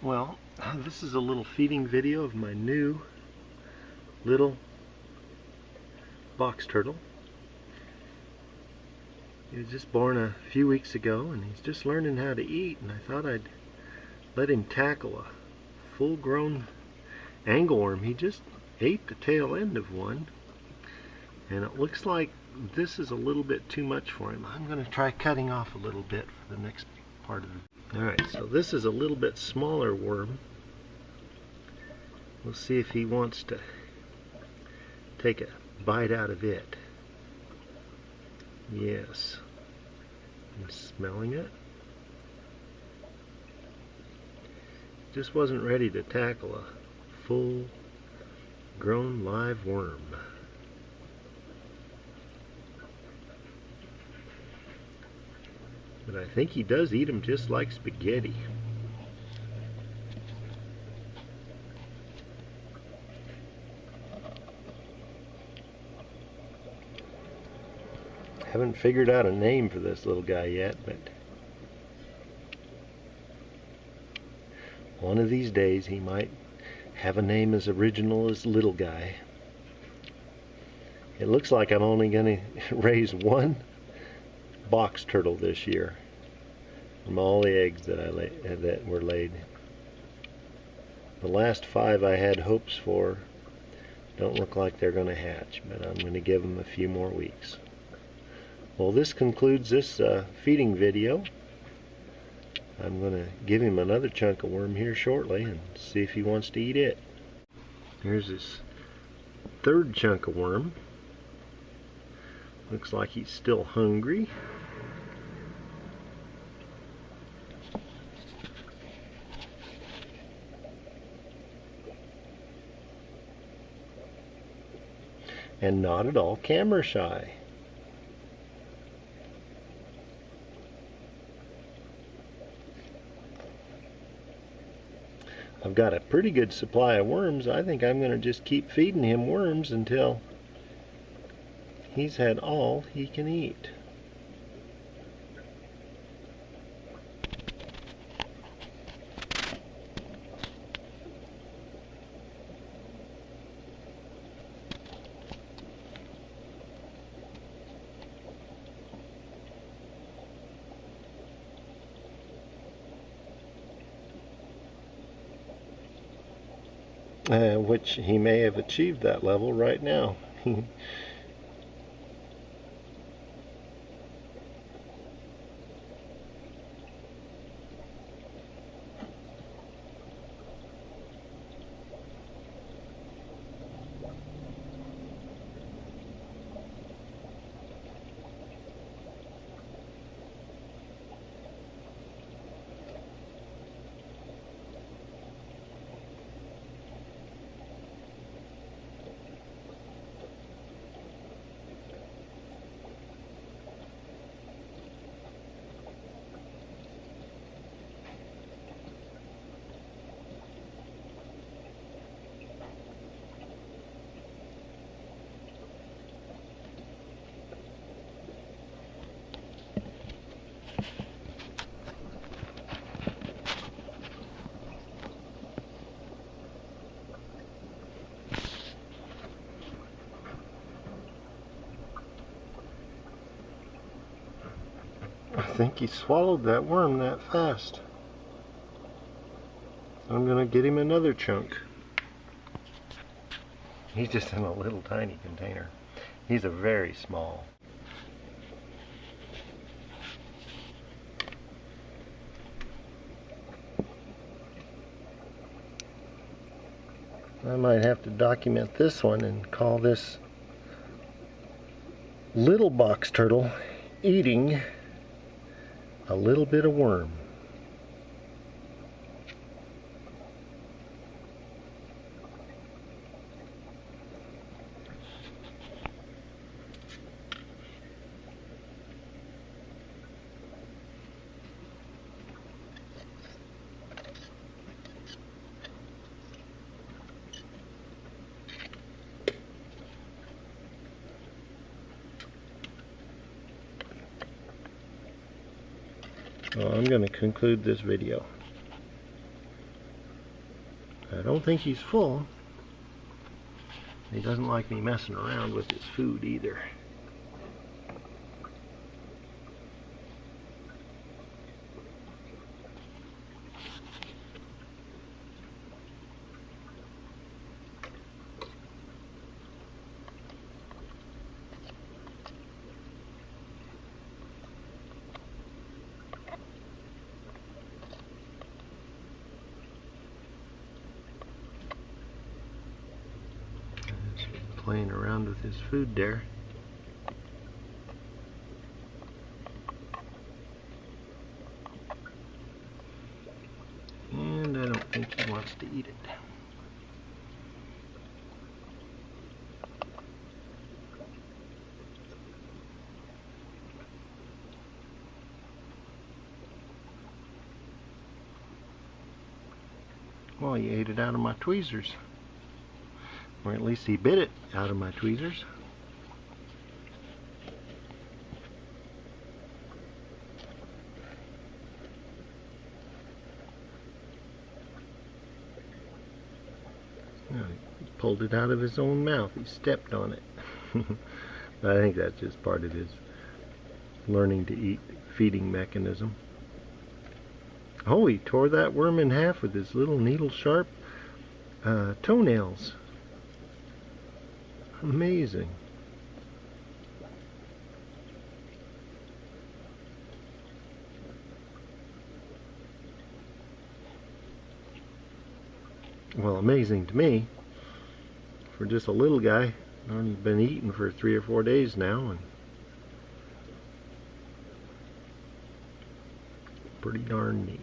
Well, this is a little feeding video of my new little box turtle. He was just born a few weeks ago and he's just learning how to eat, and I thought I'd let him tackle a full-grown angleworm. He just ate the tail end of one, and it looks like this is a little bit too much for him. I'm going to try cutting off a little bit for the next part of it. Alright, so this is a little bit smaller worm. We'll see if he wants to take a bite out of it. Yes. I'm smelling it. Just wasn't ready to tackle a full-grown live worm. But I think he does eat them just like spaghetti. Haven't figured out a name for this little guy yet, but one of these days he might have a name as original as Little Guy. It looks like I'm only going to raise one box turtle this year from all the eggs that were laid. The last 5 I had hopes for don't look like they're going to hatch, but I'm going to give them a few more weeks. Well, this concludes this feeding video. I'm going to give him another chunk of worm here shortly and see if he wants to eat it. Here's his 3rd chunk of worm. Looks like he's still hungry. And not at all camera shy. I've got a pretty good supply of worms. I think I'm going to just keep feeding him worms until he's had all he can eat. Which he may have achieved that level right now. I think he swallowed that worm that fast. I'm going to get him another chunk. He's just in a little tiny container. He's a very small. I might have to document this one and call this little box turtle eating a little bit of worm. Well, I'm going to conclude this video. I don't think he's full. He doesn't like me messing around with his food either. Playing around with his food there. And I don't think he wants to eat it. Well, he ate it out of my tweezers. Or at least he bit it out of my tweezers. He pulled it out of his own mouth. He stepped on it. But I think that's just part of his learning to eat feeding mechanism. Oh, he tore that worm in half with his little needle-sharp toenails. Amazing. Well, amazing to me. For just a little guy. I've only been eating for 3 or 4 days now, and pretty darn neat.